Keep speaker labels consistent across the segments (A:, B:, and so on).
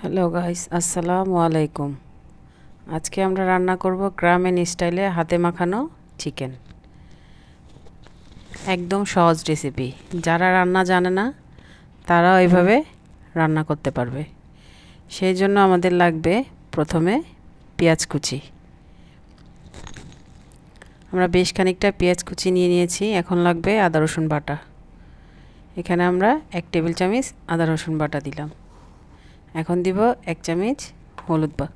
A: Hello guys, আসসালামু আলাইকুম। আজকে আমরা রান্না করব গ্রামীণ স্টাইলে হাতে মাখানো চিকেন। একদম সহজ রেসিপি, যারা রান্না জানে না তারাও এইভাবে রান্না করতে পারবে। সেই জন্য আমাদের লাগবে প্রথমে পেঁয়াজ কুচি। আমরা বেশ খানিকটা পেঁয়াজ কুচি নিয়ে নিয়েছি। এখন লাগবে আদা রসুন বাটা। এখানে আমরা 1 টেবিল চামচ আদা রসুন বাটা দিলাম। এখন দিব 1 চামচ হলুদ বাটা,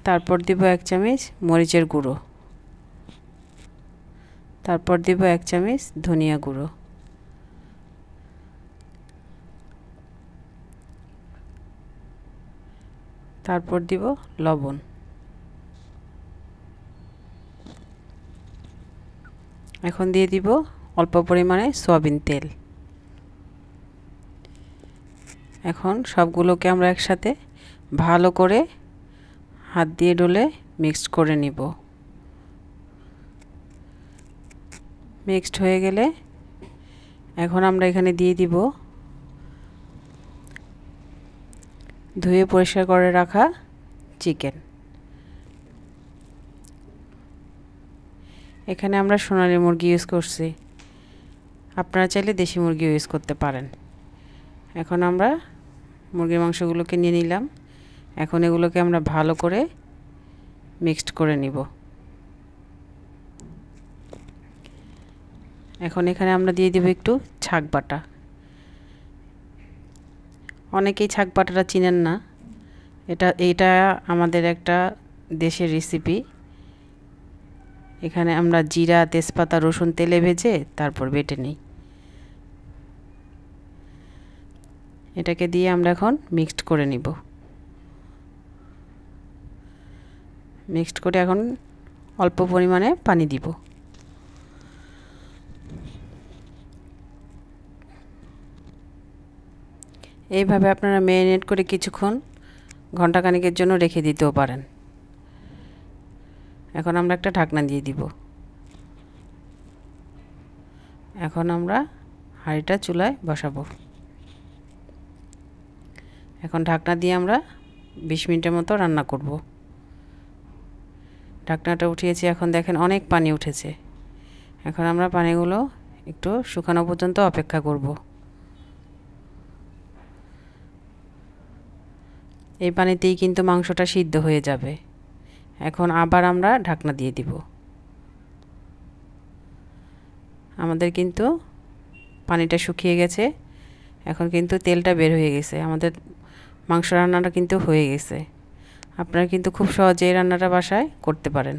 A: তারপর দিব 1 চামচ মরিচের গুঁড়ো, তারপর দিব 1 চামচ ধনিয়া গুঁড়ো, তারপর দিব লবণ। এখন দিয়ে দিব অল্প পরিমাণে সয়াবিন তেল। এখন সবগুলোকে আমরা একসাথে ভালো করে হাত দিয়ে ডলে মিক্সড করে নিব। মিক্সড হয়ে গেলে এখন আমরা এখানে দিয়ে দিব ধুয়ে পরিষ্কার করে রাখা চিকেন। এখানে আমরা সোনালী মুরগি ইউজ করছি, আপনারা চাইলে দেশি মুরগি ইউজ করতে পারেন। এখন আমরা মুরগির মাংসগুলোকে নিয়ে নিলাম। এখন এগুলোকে আমরা ভালো করে মিক্সড করে নিব। এখন এখানে আমরা দিয়ে দিব একটু ছাক বাটা। অনেকেই ছাক বাটাটা চিনেন না, এটা আমাদের একটা দেশের রেসিপি। এখানে আমরা জিরা, তেজপাতা, রসুন তেলে ভেজে তারপর বেটে নিই। এটাকে দিয়ে আমরা এখন মিক্সড করে নিব। মিক্সড করে এখন অল্প পরিমাণে পানি দিব। এইভাবে আপনারা ম্যারিনেট করে কিছুক্ষণ ঘন্টাখানেকের জন্য রেখে দিতেও পারেন। এখন আমরা একটা ঢাকনা দিয়ে দিব। এখন আমরা হাঁড়িটা চুলায় বসাবো। এখন ঢাকনা দিয়ে আমরা 20 মিনিটের মতো রান্না করব। ঢাকনাটা উঠিয়েছি, এখন দেখেন অনেক পানি উঠেছে। এখন আমরা পানিগুলো একটু শুকানো পর্যন্ত অপেক্ষা করব। এই পানিতেই কিন্তু মাংসটা সিদ্ধ হয়ে যাবে। এখন আবার আমরা ঢাকনা দিয়ে দিব। আমাদের কিন্তু পানিটা শুকিয়ে গেছে, এখন কিন্তু তেলটা বের হয়ে গেছে। আমাদের মাংস রান্নাটা কিন্তু হয়ে গেছে। আপনারা কিন্তু খুব সহজে এই রান্নাটা বাসায় করতে পারেন।